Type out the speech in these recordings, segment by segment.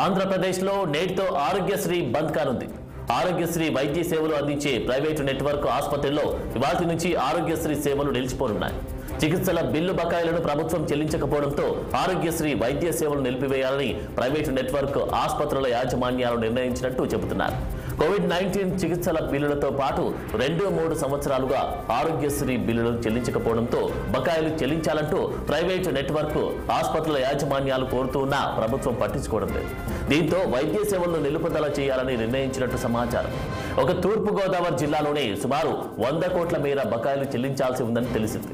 ఆంధ్రప్రదేశ్లో నేటితో ఆరోగ్యశ్రీ బంద్ కానుంది. ఆరోగ్యశ్రీ వైద్య సేవలు అందించే ప్రైవేటు నెట్వర్క్ ఆసుపత్రుల్లో ఇవాల్టి నుంచి ఆరోగ్యశ్రీ సేవలు నిలిచిపోనున్నాయి. చికిత్సల బిల్లు బకాయిలను ప్రభుత్వం చెల్లించకపోవడంతో ఆరోగ్యశ్రీ వైద్య సేవలు నిలిపివేయాలని ప్రైవేటు నెట్వర్క్ ఆసుపత్రుల యాజమాన్యాలు నిర్ణయించినట్టు చెబుతున్నారు. కోవిడ్-19 చికిత్సల బిల్లులతో పాటు 2-3 సంవత్సరాలుగా ఆరోగ్యశ్రీ బిల్లులు చెల్లించకపోవడంతో బకాయిలు చెల్లించాలంటూ ప్రైవేటు నెట్వర్క్ ఆసుపత్రుల యాజమాన్యాలు కోరుతున్నా ప్రభుత్వం పట్టించుకోవడం లేదు. దీంతో వైద్య సేవలను నిలుపుదల చేయాలని నిర్ణయించినట్టు సమాచారం. ఒక తూర్పుగోదావరి జిల్లాలోనే సుమారు 100 కోట్ల మేర బకాయిలు చెల్లించాల్సి ఉందని తెలిసింది.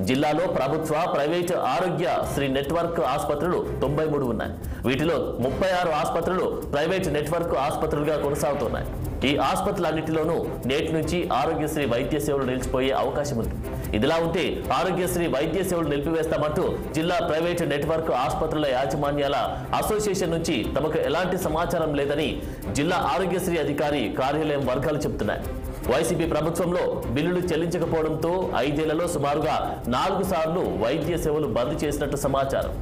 జిల్లాలో ప్రభుత్వ ప్రైవేటు ఆరోగ్యశ్రీ నెట్వర్క్ ఆసుపత్రులు 93 ఉన్నాయి. వీటిలో 36 ఆసుపత్రులు ప్రైవేటు నెట్వర్క్ ఆసుపత్రులుగా కొనసాగుతున్నాయి. ఈ ఆసుపత్రులన్నింటిలోనూ నేటి నుంచి ఆరోగ్యశ్రీ వైద్య సేవలు నిలిచిపోయే అవకాశం ఉంది. ఇదిలా ఉంటే ఆరోగ్యశ్రీ వైద్య సేవలు నిలిపివేస్తామంటూ జిల్లా ప్రైవేటు నెట్వర్క్ ఆసుపత్రుల యాజమాన్యాల అసోసియేషన్ నుంచి తమకు ఎలాంటి సమాచారం లేదని జిల్లా ఆరోగ్యశ్రీ అధికారి కార్యాలయం వర్గాలు చెబుతున్నాయి. వైసీపీ ప్రభుత్వంలో బిల్లులు చెల్లించకపోవడంతో 5 ఏళ్లలో సుమారుగా 4 సార్లు వైద్య సేవలు బంద్ చేసినట్టు సమాచారం.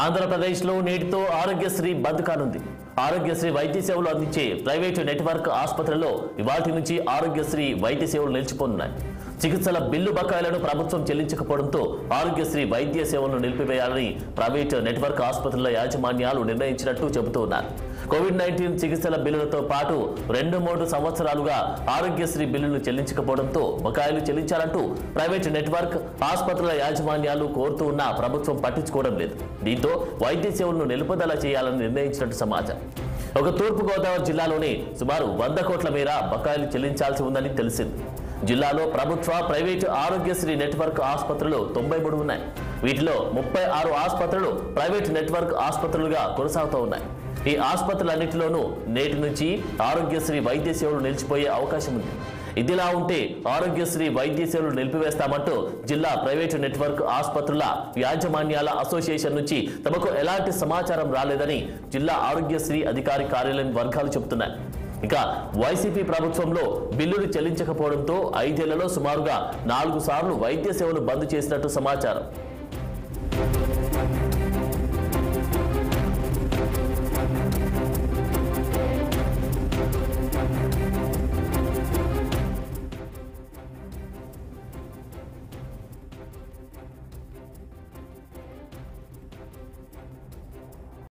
ఆంధ్రప్రదేశ్లో నేటితో ఆరోగ్యశ్రీ బంద్ కానుంది. ఆరోగ్యశ్రీ వైద్య సేవలు అందించే ప్రైవేటు నెట్వర్క్ ఆసుపత్రుల్లో ఇవాల్టి నుంచి ఆరోగ్యశ్రీ వైద్య సేవలు నిలిచిపోనున్నాయి. చికిత్సల బిల్లు బకాయిలను ప్రభుత్వం చెల్లించకపోవడంతో ఆరోగ్యశ్రీ వైద్య సేవలను నిలిపివేయాలని ప్రైవేటు నెట్వర్క్ ఆసుపత్రుల యాజమాన్యాలు నిర్ణయించినట్టు చెబుతున్నారు. కోవిడ్-19 చికిత్సల బిల్లులతో పాటు 2-3 సంవత్సరాలుగా ఆరోగ్యశ్రీ బిల్లులు చెల్లించకపోవడంతో బకాయిలు చెల్లించాలంటూ ప్రైవేటు నెట్వర్క్ ఆసుపత్రుల యాజమాన్యాలు కోరుతూ ఉన్నా ప్రభుత్వం పట్టించుకోవడం లేదు. దీంతో వైద్య సేవలను నిలుపుదల చేయాలని నిర్ణయించినట్టు సమాచారం. ఒక తూర్పుగోదావరి జిల్లాలోనే సుమారు 100 కోట్ల మేర బకాయిలు చెల్లించాల్సి ఉందని తెలిసింది. జిల్లాలో ప్రభుత్వ ప్రైవేటు ఆరోగ్యశ్రీ నెట్వర్క్ ఆసుపత్రులు 93 ఉన్నాయి. వీటిలో 36 ఆసుపత్రులు ప్రైవేటు నెట్వర్క్ ఆసుపత్రులుగా కొనసాగుతూ ఉన్నాయి. ఈ ఆసుపత్రులన్నింటిలోనూ నేటి నుంచి ఆరోగ్యశ్రీ వైద్య సేవలు నిలిచిపోయే అవకాశం ఉంది. ఇదిలా ఉంటే ఆరోగ్యశ్రీ వైద్య సేవలు నిలిపివేస్తామంటూ జిల్లా ప్రైవేటు నెట్వర్క్ ఆసుపత్రుల యాజమాన్యాల అసోసియేషన్ నుంచి తమకు ఎలాంటి సమాచారం రాలేదని జిల్లా ఆరోగ్యశ్రీ అధికారి కార్యాలయం వర్గాలు చెబుతున్నాయి. ఇక వైసీపీ ప్రభుత్వంలో బిల్లులు చెల్లించకపోవడంతో 5 ఏళ్లలో సుమారుగా 4 సార్లు వైద్య సేవలు బంద్ చేసినట్టు సమాచారం.